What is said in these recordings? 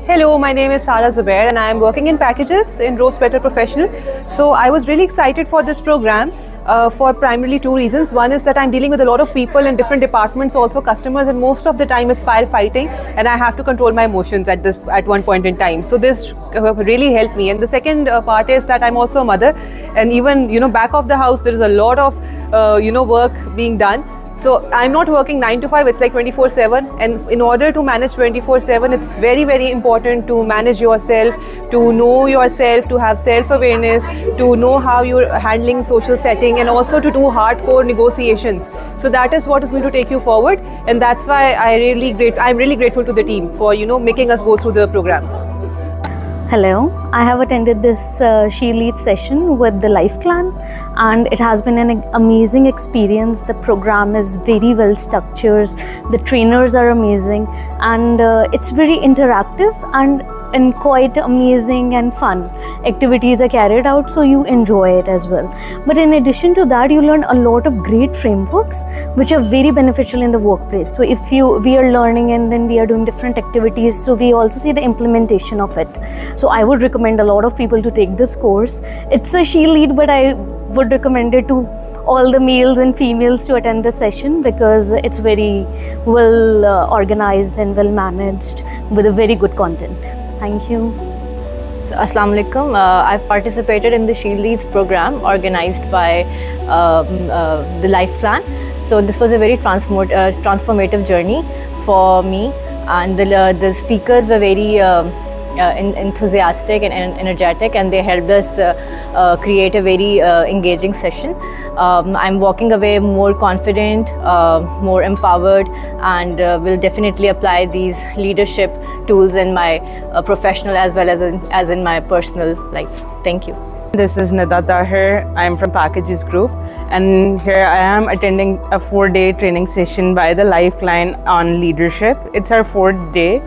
Hello, my name is Sara Zubair and I am working in packages in Rose Petal Professional. So I was really excited for this program for primarily two reasons. One is that I'm dealing with a lot of people in different departments, also customers, and most of the time it's firefighting and I have to control my emotions at one point in time. So this really helped me. And the second part is that I'm also a mother, and even back of the house there is a lot of work being done. So I'm not working 9 to 5, it's like 24/7, and in order to manage 24/7, it's very, very important to manage yourself, to know yourself, to have self-awareness, to know how you're handling social setting, and also to do hardcore negotiations. So that is what is going to take you forward, and that's why I'm really grateful to the team for making us go through the program. Hello, I have attended this She Leads session with the Life Clan, and it has been an amazing experience. The program is very well structured, the trainers are amazing, and it's very interactive and quite amazing and fun. Activities are carried out, so you enjoy it as well. But in addition to that, you learn a lot of great frameworks which are very beneficial in the workplace. So if we are learning and then we are doing different activities, so we also see the implementation of it. So I would recommend a lot of people to take this course. It's a She Lead, but I would recommend it to all the males and females to attend the session because it's very well organized and well managed with a very good content. Thank you. So, Assalamu alaikum. I've participated in the She Leads program organized by the Life Clan. So this was a very transformative journey for me, and the speakers were very enthusiastic and energetic, and they helped us create a very engaging session. I'm walking away more confident, more empowered, and will definitely apply these leadership tools in my professional as well as in my personal life. Thank you. This is Nida Tahir. I'm from Packages Group, and here I am attending a 4-day training session by the Life Clan on leadership. It's our 4th day.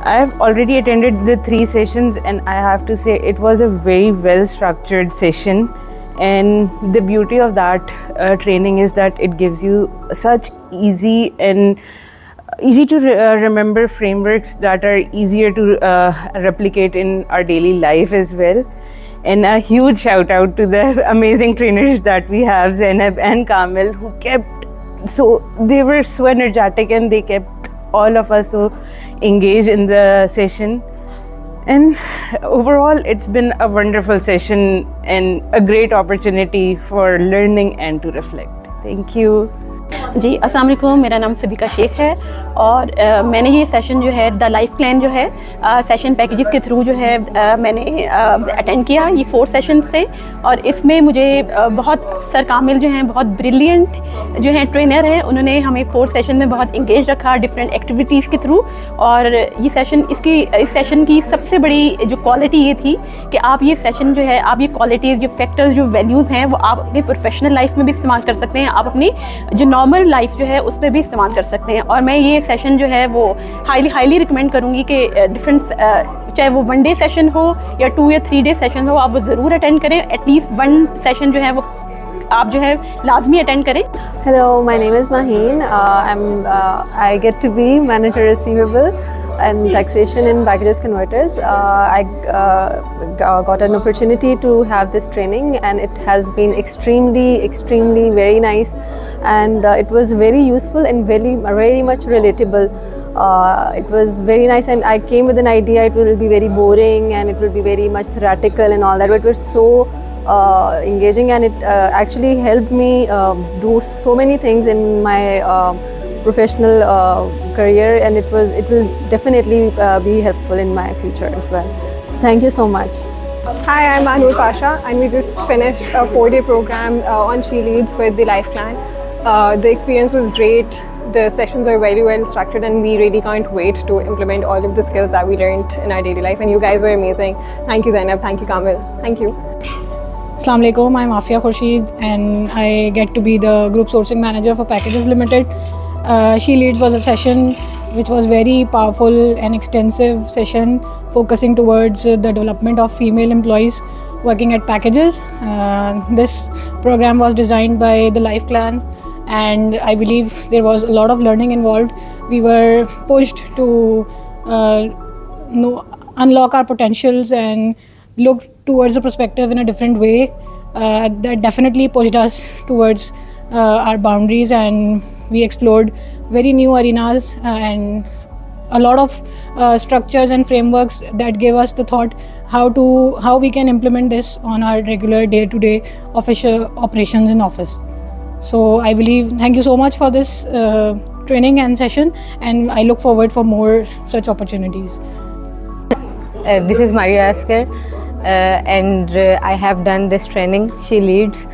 I've already attended the 3 sessions, and I have to say it was a very well structured session. And the beauty of that training is that it gives you such easy to remember frameworks that are easier to replicate in our daily life as well. And a huge shout out to the amazing trainers that we have, Zainab and Kamil, who they were so energetic and they kept all of us so engaged in the session. And overall, it's been a wonderful session and a great opportunity for learning and to reflect. Thank you. जी अस्सलाम वालेकुम, मेरा नाम सबिका शेख है और मैंने ये session जो है द लाइफ क्लैन जो है सेशन पैकेजेस के थ्रू जो है मैंने अटेंड किया। ये 4 सेशंस थे और इसमें मुझे बहुत सर कामिल जो हैं बहुत ब्रिलियंट जो हैं ट्रेनर हैं, उन्होंने हमें 4 सेशन में बहुत इंगेज रखा डिफरेंट एक्टिविटीज़ के थ्रू। और ये सेशन इस सेशन की सबसे बड़ी जो क्वालिटी ये थी कि आप ये सेशन जो है आप ये क्वालिटीज़ जो फैक्टर्स जो वैल्यूज़ हैं वो आप अपने प्रोफेशनल लाइफ में भी इस्तेमाल कर सकते हैं, आप अपनी जो नॉर्मल लाइफ जो है उसमें भी इस्तेमाल कर सकते हैं। और मैं ये सेशन जो है वो हाईली रिकमेंड करूँगी कि डिफरेंट चाहे वो 1 डे सेशन हो या 2 या 3 डे सेशन हो, आप वो ज़रूर अटेंड करें। एटलीस्ट 1 सेशन जो है वो आप जो है लाजमी अटेंड करें। Hello, my name is Maheen. I get to be manager receivable and taxation in Packages Converters. I got an opportunity to have this training, and it has been extremely very nice, and it was very useful and very much relatable. It was very nice, and I came with an idea it will be very boring and it will be very much theoretical and all that, but it was so engaging, and it actually helped me do so many things in my professional career, and it will definitely be helpful in my future as well. So thank you so much. Hi, I'm Anur Pasha, and we just finished a 4-day program on She Leads with the Life Clan. The experience was great. The sessions are very well structured, and we really can't wait to implement all of the skills that we learned in our daily life. And you guys were amazing. Thank you, Zainab. Thank you, Kamil. Thank you. Assalamu alaikum, I'm Afia Khurshid, and I get to be the Group Sourcing Manager for Packages Limited. She Leads was a session which was very powerful and extensive session focusing towards the development of female employees working at Packages. This program was designed by the Life Clan, and I believe there was a lot of learning involved. We were pushed to unlock our potentials and look towards the perspective in a different way. That definitely pushed us towards our boundaries, and we explored very new arenas and a lot of structures and frameworks that gave us the thought how we can implement this on our regular day-to-day official operations in office. So I believe, thank you so much for this training and session, and I look forward for more such opportunities. This is Maria Asker, and I have done this training. She leads.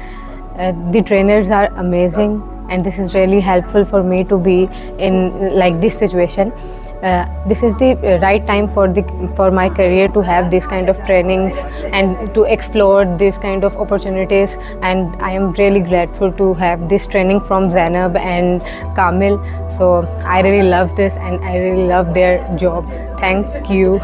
The trainers are amazing, and this is really helpful for me to be in like this situation. This is the right time for my career to have this kind of trainings and to explore this kind of opportunities, and I am really grateful to have this training from Zainab and Kamil. So I really love this, and I really love their job. Thank you.